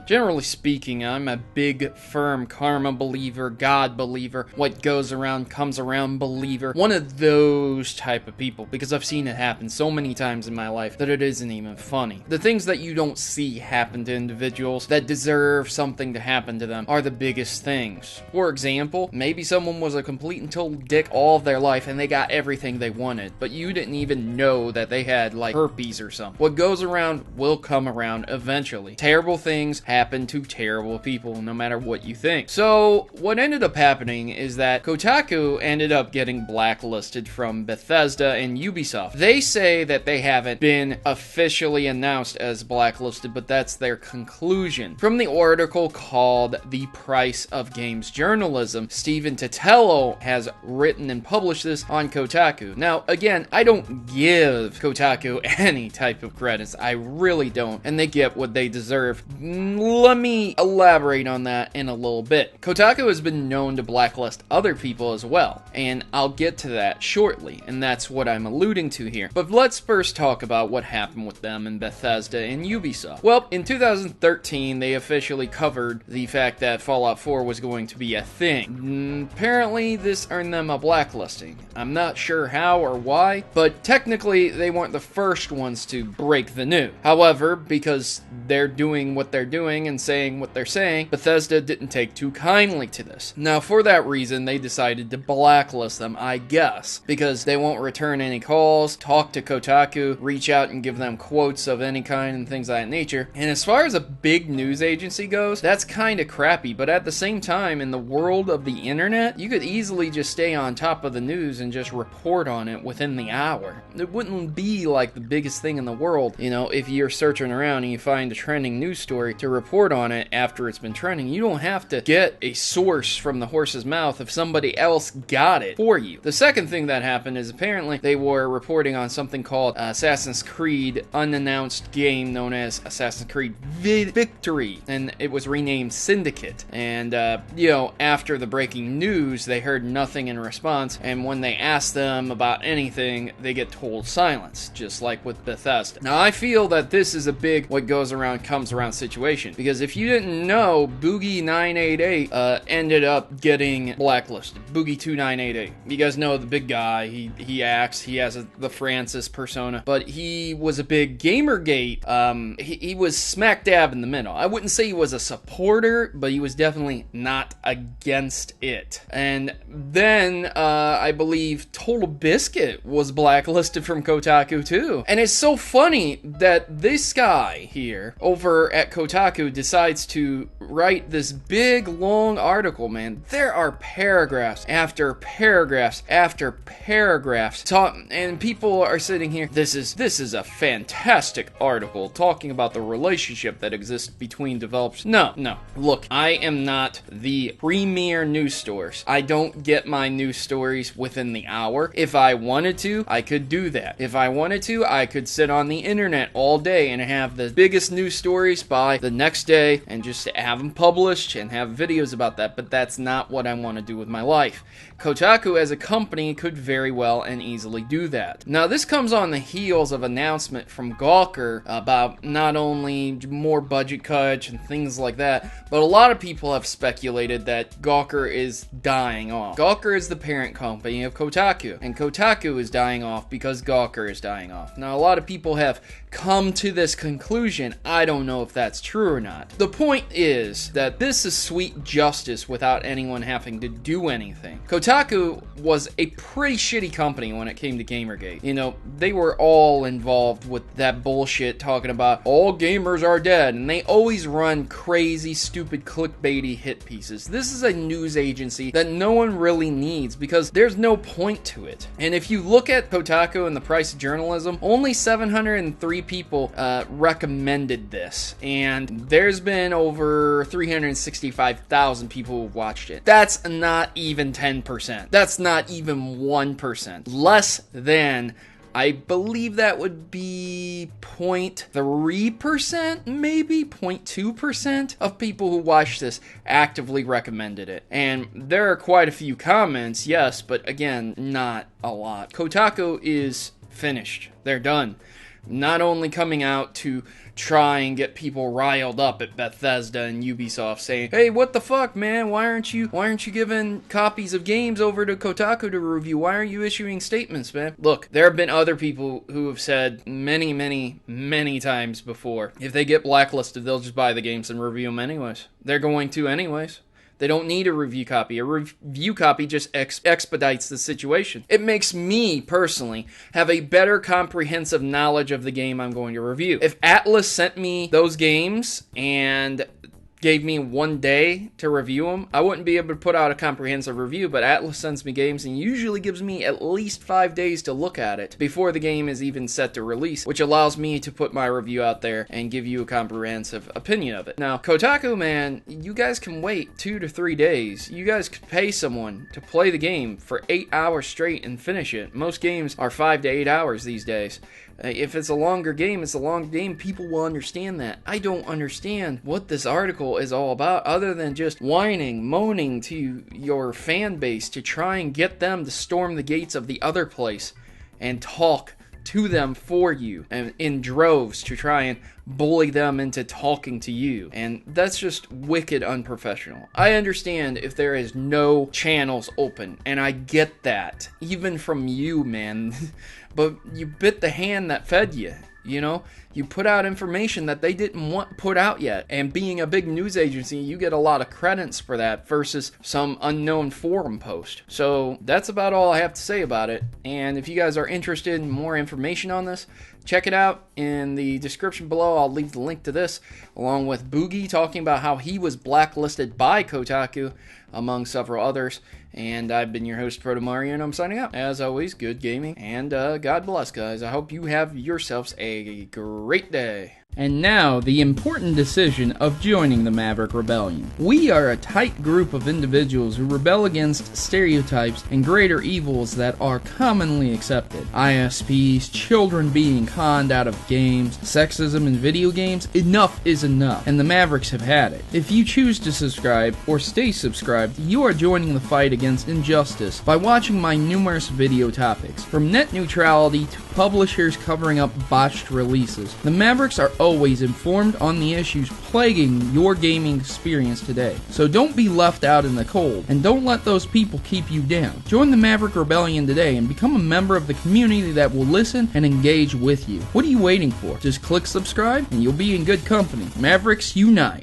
Generally speaking, I'm a big, firm karma believer, God believer, what goes around comes around believer, one of those type of people, because I've seen it happen so many times in my life that it isn't even funny. The things that you don't see happen to individuals that deserve something to happen to them are the biggest things. For example, maybe someone was a complete and total dick all of their life and they got everything they wanted, but you didn't even know that they had, like, herpes or something. What goes around will come around eventually. Terrible things happen to terrible people, no matter what you think. So, what ended up happening is that Kotaku ended up getting blacklisted from Bethesda and Ubisoft. They say that they haven't been officially announced as blacklisted, but that's their conclusion. From the article called The Price of Games Journalism, Stephen Totelo has written and published this on Kotaku. Now, again, I don't give Kotaku any type of credits. I really don't, and they get what they deserve. Let me elaborate on that in a little bit. Kotaku has been known to blacklist other people as well, and I'll get to that shortly, and that's what I'm alluding to here. But let's first talk about what happened with them in Bethesda and Ubisoft. Well, in 2013, they officially covered the fact that Fallout 4 was going to be a thing. Apparently, this earned them a blacklisting. I'm not sure how or why, but technically, they weren't the first ones to break the news. However, because they're doing what they're doing and saying what they're saying, Bethesda didn't take too kindly to this. Now, for that reason, they decided to blacklist them, I guess, because they won't return any calls, talk to Kotaku, reach out and give them quotes of any kind and things of that nature. And as far as a big news agency goes, that's kind of crappy, but at the same time, in the world of the internet, you could easily just stay on top of the news and just report on it within the hour. It wouldn't be like the biggest thing in the world, you know, if you're searching around and you find a trending news story to report on it after it's been trending. You don't have to get a source from the horse's mouth if somebody else got it for you. The second thing that happened is apparently they were reporting on something called Assassin's Creed unannounced game known as Assassin's Creed Victory, and it was renamed Syndicate. And, you know, after the breaking news, they heard nothing in response, and when they asked them about anything, they get told silence, just like with Bethesda. Now, I feel that this is a big what goes around comes around situation, because if you didn't know, Boogie988 ended up getting blacklisted. Boogie2988. You guys know the big guy. He acts. He has the Francis persona, but he was a big Gamergate. He was smack dab in the middle. I wouldn't say he was a supporter, but he was definitely not against it. And then I believe Total Biscuit was blacklisted from Kotaku too. And it's so funny that this guy here over at Kotaku decides to write this big long article, man. There are paragraphs after paragraphs after paragraphs and people are sitting here, this is a fantastic article talking about the relationship that exists between developers. No. Look, I am not the premier news source. I don't get my news stories within the hour. If I wanted to, I could do that. If I wanted to, I could sit on the internet all day and have the biggest news stories by the next day and just have them published and have videos about that, but that's not what I want to do with my life. Kotaku as a company could very well and easily do that. Now, this comes on the heels of announcement from Gawker about not only more budget cuts and things like that, but a lot of people have speculated that Gawker is dying off. Gawker is the parent company of Kotaku, and Kotaku is dying off because Gawker is dying off. Now, a lot of people have come to this conclusion. I don't know if that's true or not. The point is that this is sweet justice without anyone having to do anything. Kotaku was a pretty shitty company when it came to Gamergate. You know, they were all involved with that bullshit talking about all gamers are dead, and they always run crazy, stupid, clickbaity hit pieces. This is a news agency that no one really needs because there's no point to it. And if you look at Kotaku and the price of journalism, only 703 people recommended this, and there's been over 365,000 people who watched it. That's not even 10%. That's not even 1%. Less than, I believe that would be 0.3%, maybe 0.2% of people who watched this actively recommended it. And there are quite a few comments, yes, but again, not a lot. Kotaku is finished. They're done. not only coming out to try and get people riled up at Bethesda and Ubisoft saying, hey, what the fuck, man, why aren't you giving copies of games over to Kotaku to review? Why aren't you issuing statements, man? Look, there have been other people who have said many times before, if they get blacklisted, they'll just buy the games and review them anyways. They're going to anyways. They don't need a review copy. A review copy just expedites the situation. It makes me, personally, have a better comprehensive knowledge of the game I'm going to review. If Atlas sent me those games and gave me 1 day to review them, I wouldn't be able to put out a comprehensive review, but Atlas sends me games and usually gives me at least 5 days to look at it before the game is even set to release, which allows me to put my review out there and give you a comprehensive opinion of it. Now, Kotaku, man, you guys can wait 2 to 3 days. You guys could pay someone to play the game for 8 hours straight and finish it. Most games are 5 to 8 hours these days. If it's a longer game, it's a long game. People will understand that. I don't understand what this article is all about other than just whining, moaning to your fan base to try and get them to storm the gates of the other place and talk to them for you and in droves to try and bully them into talking to you. And that's just wicked unprofessional. I understand if there is no channels open, and I get that, even from you, man. But you bit the hand that fed you, you know? You put out information that they didn't want put out yet. And being a big news agency, you get a lot of credits for that versus some unknown forum post. So that's about all I have to say about it. And if you guys are interested in more information on this, check it out in the description below. I'll leave the link to this, along with Boogie talking about how he was blacklisted by Kotaku, among several others. And I've been your host, Protomario, and I'm signing out. As always, good gaming, and God bless, guys. I hope you have yourselves a great day. And now, the important decision of joining the Maverick Rebellion. We are a tight group of individuals who rebel against stereotypes and greater evils that are commonly accepted. ISPs, children being conned out of games, sexism in video games. Enough is enough, and the Mavericks have had it. If you choose to subscribe, or stay subscribed, you are joining the fight against injustice by watching my numerous video topics. From net neutrality to publishers covering up botched releases, the Mavericks are always informed on the issues plaguing your gaming experience today. So don't be left out in the cold, and don't let those people keep you down. Join the Maverick Rebellion today and become a member of the community that will listen and engage with you. What are you waiting for? Just click subscribe and you'll be in good company. Mavericks unite!